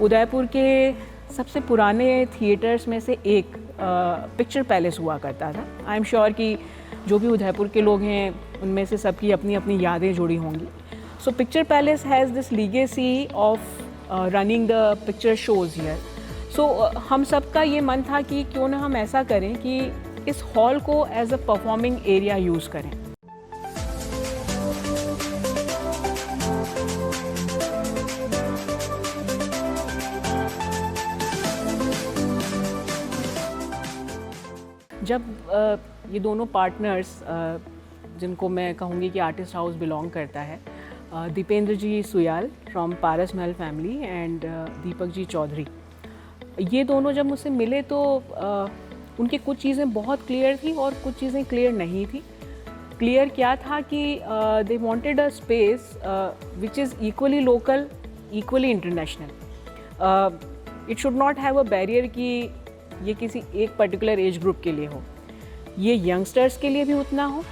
उदयपुर के सबसे पुराने थिएटर्स में से एक पिक्चर पैलेस हुआ करता था। आई एम श्योर कि जो भी उदयपुर के लोग हैं उनमें से सबकी अपनी अपनी यादें जुड़ी होंगी। So Picture Palace has this legacy of running the picture shows here. So हम सबका ये मन था कि क्यों ना हम ऐसा करें कि इस हॉल को as a performing area use करें। जब ये दोनों पार्टनर्स जिनको मैं कहूँगी कि आर्टिस्ट हाउस बिलोंग करता है, दीपेंद्र जी Suyal from Paras Mahal family and Deepak ji Chaudhary, ये दोनों जब मुझसे मिले तो उनकी कुछ चीज़ें बहुत क्लियर थी और कुछ चीज़ें क्लियर नहीं थी। क्लियर क्या था कि they wanted a space which is equally local, equally international. It should not have a barrier कि ये किसी एक पर्टिकुलर एज ग्रुप के लिए हो, ये यंगस्टर्स के लिए भी उतना हो,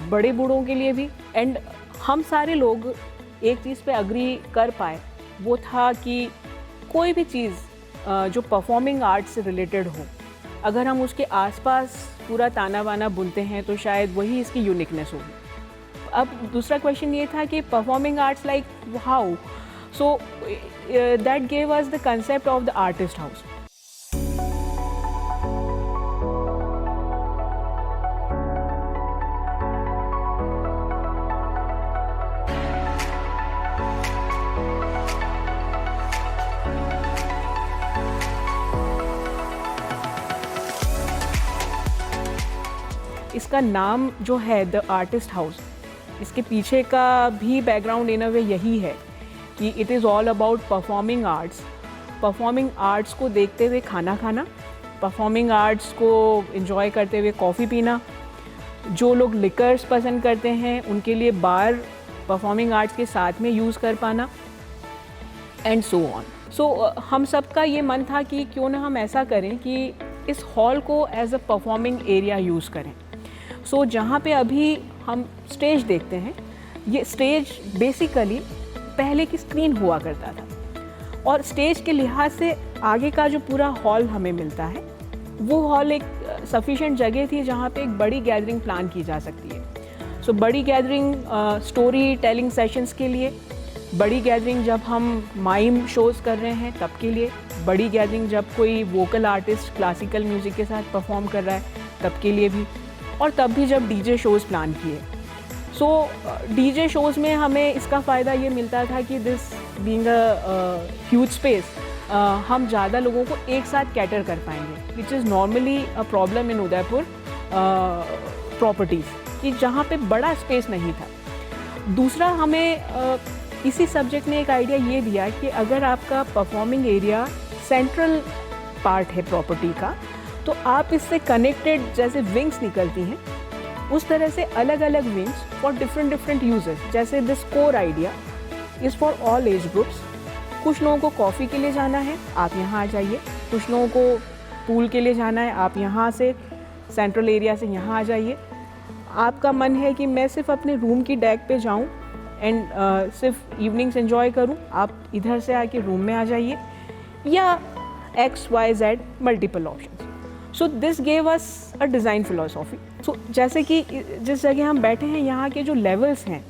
बड़े बूढ़ों के लिए भी। एंड हम सारे लोग एक चीज़ पे अग्री कर पाए, वो था कि कोई भी चीज़ जो परफॉर्मिंग आर्ट से रिलेटेड हो, अगर हम उसके आसपास पूरा ताना बाना बुनते हैं तो शायद वही इसकी यूनिकनेस होगी। अब दूसरा क्वेश्चन ये था कि performing arts like how, so that gave us the concept of the artist house. इसका नाम जो है द आर्टिस्ट हाउस, इसके पीछे का भी बैकग्राउंड इन अ वे यही है कि it is all about performing arts. Performing arts को देखते हुए खाना खाना, परफॉर्मिंग आर्ट्स को एंजॉय करते हुए कॉफ़ी पीना, जो लोग लिकर्स पसंद करते हैं उनके लिए बार परफॉर्मिंग आर्ट्स के साथ में यूज़ कर पाना, एंड सो ऑन। सो हम सबका ये मन था कि क्यों ना हम ऐसा करें कि इस हॉल को as a performing area use करें। सो जहाँ पे अभी हम स्टेज देखते हैं, ये स्टेज बेसिकली पहले की स्क्रीन हुआ करता था, और स्टेज के लिहाज से आगे का जो पूरा हॉल हमें मिलता है वो हॉल एक सफिशिएंट जगह थी जहाँ पे एक बड़ी गैदरिंग प्लान की जा सकती है। सो बड़ी गैदरिंग स्टोरी टेलिंग सेशंस के लिए, बड़ी गैदरिंग जब हम माइम शोज़ कर रहे हैं तब के लिए, बड़ी गैदरिंग जब कोई वोकल आर्टिस्ट क्लासिकल म्यूज़िक के साथ परफॉर्म कर रहा है तब के लिए भी, और तब भी जब डीजे शोज़ प्लान किए। सो डीजे शोज़ में हमें इसका फ़ायदा ये मिलता था कि this being a huge space, हम ज़्यादा लोगों को एक साथ कैटर कर पाएंगे, which is normally a problem in Udaipur properties, कि जहाँ पे बड़ा स्पेस नहीं था। दूसरा हमें इसी सब्जेक्ट ने एक आइडिया ये दिया कि अगर आपका परफॉर्मिंग एरिया सेंट्रल पार्ट है प्रॉपर्टी का, तो आप इससे कनेक्टेड जैसे विंग्स निकलती हैं उस तरह से अलग अलग विंग्स फॉर डिफरेंट यूजेस। जैसे this core idea is for all age groups. कुछ लोगों को कॉफ़ी के लिए जाना है, आप यहाँ आ जाइए। कुछ लोगों को पूल के लिए जाना है, आप यहाँ से सेंट्रल एरिया से यहाँ आ जाइए। आपका मन है कि मैं सिर्फ अपने रूम की डेक पे जाऊँ एंड सिर्फ इवनिंग्स एंजॉय करूँ, आप इधर से आके रूम में आ जाइए, या XYZ multiple options. So this gave us a design philosophy. So जैसे कि जिस जगह हम बैठे हैं यहाँ के जो लेवल्स हैं,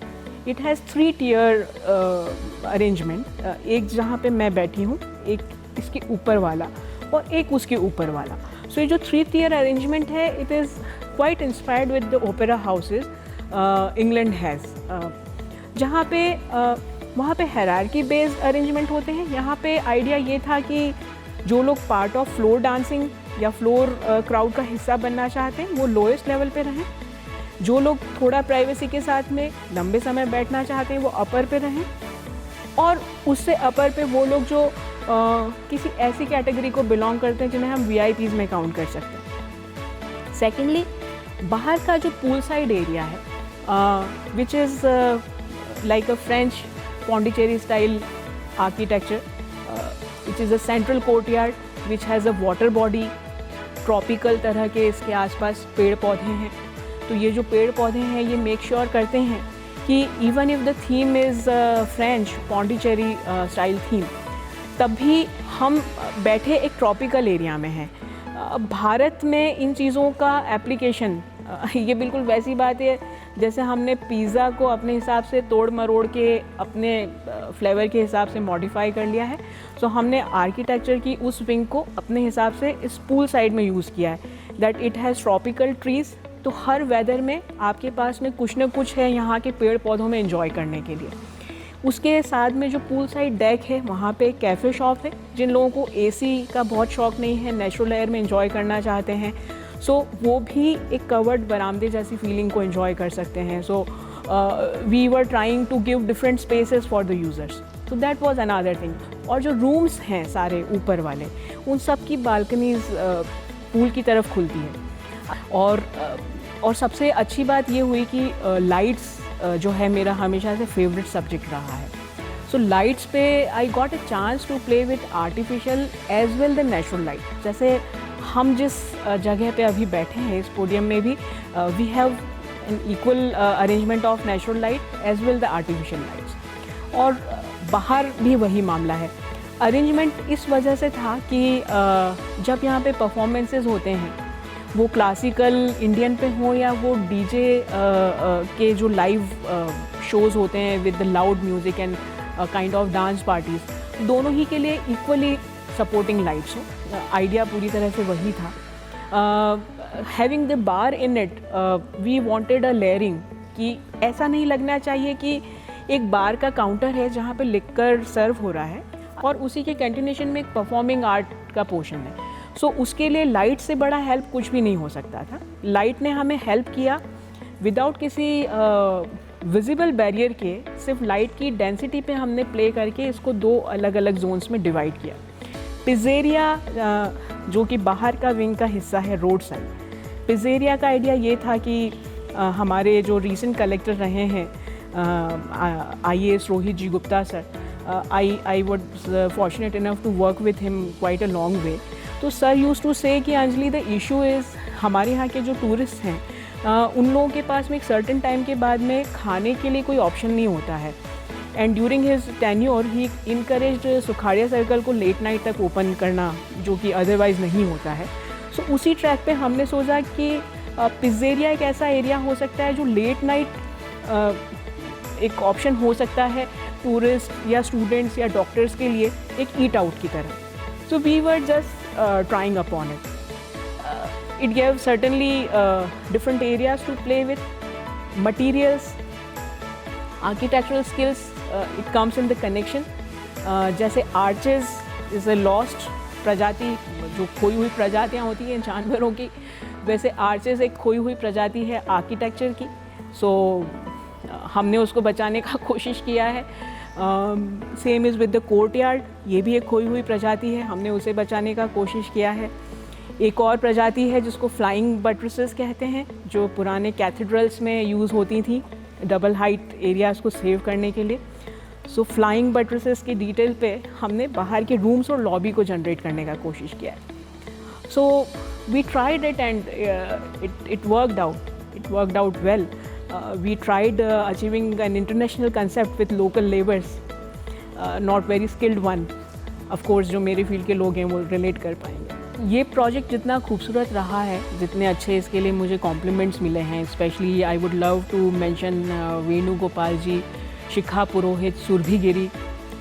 इट हैज़ 3 tier अरेंजमेंट। एक जहाँ पे मैं बैठी हूँ, एक इसके ऊपर वाला और एक उसके ऊपर वाला। सो ये जो 3 tier अरेंजमेंट है, it is quite inspired with the opera houses England has, जहाँ पे वहाँ पे हायरार्की बेस्ड अरेंजमेंट होते हैं। यहाँ पे आइडिया ये था कि जो लोग पार्ट ऑफ फ्लोर डांसिंग या फ्लोर क्राउड का हिस्सा बनना चाहते हैं वो लोएस्ट लेवल पे रहें, जो लोग थोड़ा प्राइवेसी के साथ में लंबे समय बैठना चाहते हैं वो अपर पे रहें, और उससे अपर पे वो लोग जो किसी ऐसी कैटेगरी को बिलोंग करते हैं जिन्हें हम VIPs में काउंट कर सकते हैं। सेकेंडली, बाहर का जो पूल साइड एरिया है, which is like a French Pondicherry style architecture, which is a central courtyard which has a water body, tropical तरह के इसके आसपास पेड़ पौधे हैं। तो ये जो पेड़ पौधे हैं ये मेक श्योर करते हैं कि even if the theme is French Pondicherry style theme, तभी हम बैठे एक ट्रॉपिकल एरिया में हैं। भारत में इन चीज़ों का एप्लीकेशन ये बिल्कुल वैसी बात है जैसे हमने पिज़्ज़ा को अपने हिसाब से तोड़ मरोड़ के अपने फ्लेवर के हिसाब से मॉडिफाई कर लिया है। सो हमने आर्किटेक्चर की उस विंग को अपने हिसाब से इस पूल साइड में यूज़ किया है that it has tropical trees. तो हर वेदर में आपके पास में कुछ ना कुछ है यहाँ के पेड़ पौधों में एंजॉय करने के लिए। उसके साथ में जो पूल साइड डेक है वहाँ पे एक कैफ़े शॉप है। जिन लोगों को एसी का बहुत शौक़ नहीं है, नेचुरल एयर में एंजॉय करना चाहते हैं, सो वो भी एक कवर्ड बरामदे जैसी फीलिंग को एंजॉय कर सकते हैं। So we were trying to give different spaces for the users, so that was another thing. और जो रूम्स हैं सारे ऊपर वाले, उन सब की बालकनीज पूल की तरफ खुलती है। और सबसे अच्छी बात ये हुई कि लाइट्स जो है मेरा हमेशा से फेवरेट सब्जेक्ट रहा है। सो लाइट्स पे I got a chance to play with artificial as well the natural light. जैसे हम जिस जगह पे अभी बैठे हैं इस पोडियम में भी we have an equal arrangement of natural light as well the artificial lights. और बाहर भी वही मामला है। अरेंजमेंट इस वजह से था कि जब यहाँ पे परफॉर्मेंसेस होते हैं, वो क्लासिकल इंडियन पे हों या वो डीजे के जो लाइव शोज़ होते हैं with the loud music and kind of dance parties, दोनों ही के लिए इक्वली सपोर्टिंग लाइट्स हो। आइडिया पूरी तरह से वही था। Having the bar in it we wanted a layering, कि ऐसा नहीं लगना चाहिए कि एक बार का काउंटर है जहाँ पे लिकर सर्व हो रहा है और उसी के कंटिन्यूशन में एक परफॉर्मिंग आर्ट का पोर्शन है। सो उसके लिए लाइट से बड़ा हेल्प कुछ भी नहीं हो सकता था। लाइट ने हमें हेल्प किया विदाउट किसी विजिबल बैरियर के। सिर्फ लाइट की डेंसिटी पे हमने प्ले करके इसको दो अलग अलग जोन्स में डिवाइड किया। पिज़्ज़ेरिया जो कि बाहर का विंग का हिस्सा है, रोड साइड, पिज़्ज़ेरिया का आइडिया ये था कि हमारे जो रीसेंट कलेक्टर रहे हैं IAS Rohit ji Gupta sir, I was fortunate enough to work with him quite a long way. तो सर यूज़ टू से कि अंजलि द इशू इज़ हमारे यहाँ के जो टूरिस्ट हैं उन लोगों के पास में एक सर्टेन टाइम के बाद में खाने के लिए कोई ऑप्शन नहीं होता है। And during his tenure he encouraged Sukhadia circle को लेट नाइट तक ओपन करना, जो कि अदरवाइज़ नहीं होता है। सो उसी ट्रैक पे हमने सोचा कि पिज़्ज़ेरिया एक ऐसा एरिया हो सकता है जो लेट नाइट एक ऑप्शन हो सकता है टूरिस्ट या स्टूडेंट्स या डॉक्टर्स के लिए एक ईट आउट की तरह। So we were just trying upon it. It gave certainly different areas to play with, materials, architectural skills, it comes in the connection. जैसे arches is a lost प्रजाति, जो खोई हुई प्रजातियाँ होती हैं जानवरों की, वैसे arches एक खोई हुई प्रजाति है आर्किटेक्चर की। सो हमने उसको बचाने का कोशिश किया है। Same is with the courtyard, ये भी एक खोई हुई प्रजाति है, हमने उसे बचाने का कोशिश किया है। एक और प्रजाति है जिसको फ्लाइंग बटरेसेस कहते हैं, जो पुराने कैथेड्रल्स में यूज़ होती थी डबल हाइट एरियाज़ को सेव करने के लिए। सो फ्लाइंग बटरेसेस की डिटेल पे हमने बाहर के रूम्स और लॉबी को जनरेट करने का कोशिश किया है। So we tried it and it worked out well. We tried achieving an international concept with local laborers, not very skilled one. Of course, जो मेरे फील्ड के लोग हैं वो रिलेट कर पाएंगे। ये प्रोजेक्ट जितना खूबसूरत रहा है, जितने अच्छे इसके लिए मुझे कॉम्प्लीमेंट्स मिले हैं, specially I would love to mention Venu Gopal ji, Shikha Purohit, Surbhi Giri,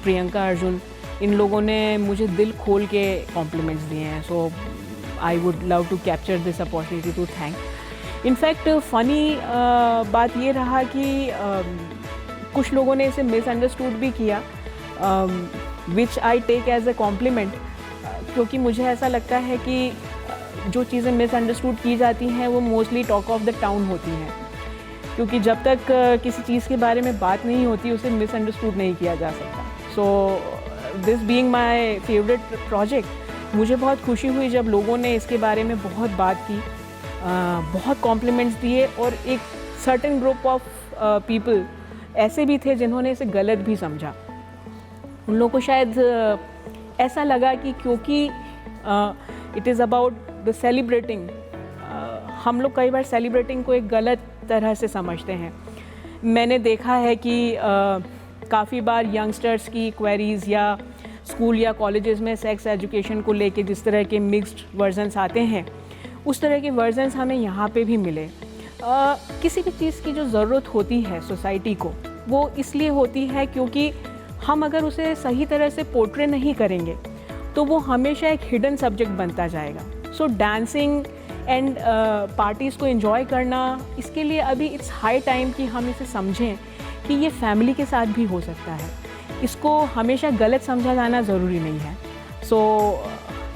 Priyanka Arjun, इन लोगों ने मुझे दिल खोल के कॉम्प्लीमेंट्स दिए हैं। So I would love to capture this opportunity to thank. In fact funny बात ये रहा कि कुछ लोगों ने इसे मिसअंडरस्टूड भी किया, which I take as a compliment, क्योंकि मुझे ऐसा लगता है कि जो चीज़ें मिसअंडरस्टूड की जाती हैं वो mostly talk of the town होती हैं, क्योंकि जब तक किसी चीज़ के बारे में बात नहीं होती उसे मिसअंडरस्टूड नहीं किया जा सकता। So this being my favourite project, मुझे बहुत खुशी हुई जब लोगों ने इसके बारे में बहुत बात की, बहुत कॉम्प्लीमेंट्स दिए, और एक सर्टेन ग्रुप ऑफ पीपल ऐसे भी थे जिन्होंने इसे गलत भी समझा। उन लोगों को शायद ऐसा लगा कि क्योंकि it is about the celebrating, हम लोग कई बार सेलिब्रेटिंग को एक गलत तरह से समझते हैं। मैंने देखा है कि काफ़ी बार यंगस्टर्स की क्वेरीज़ या स्कूल या कॉलेजेस में सेक्स एजुकेशन को लेके जिस तरह के मिक्स्ड वर्जन्स आते हैं, उस तरह के वर्जन्स हमें यहाँ पे भी मिले। किसी भी चीज़ की जो ज़रूरत होती है सोसाइटी को, वो इसलिए होती है क्योंकि हम अगर उसे सही तरह से पोर्ट्रे नहीं करेंगे तो वो हमेशा एक हिडन सब्जेक्ट बनता जाएगा। सो डांसिंग एंड पार्टीज़ को एंजॉय करना, इसके लिए अभी इट्स हाई टाइम कि हम इसे समझें कि ये फैमिली के साथ भी हो सकता है। इसको हमेशा गलत समझा जाना ज़रूरी नहीं है। So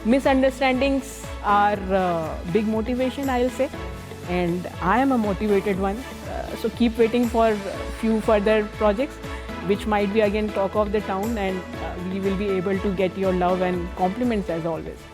misunderstandings are big motivation, I will say, and I am a motivated one. So keep waiting for few further projects which might be again talk of the town, and we will be able to get your love and compliments as always.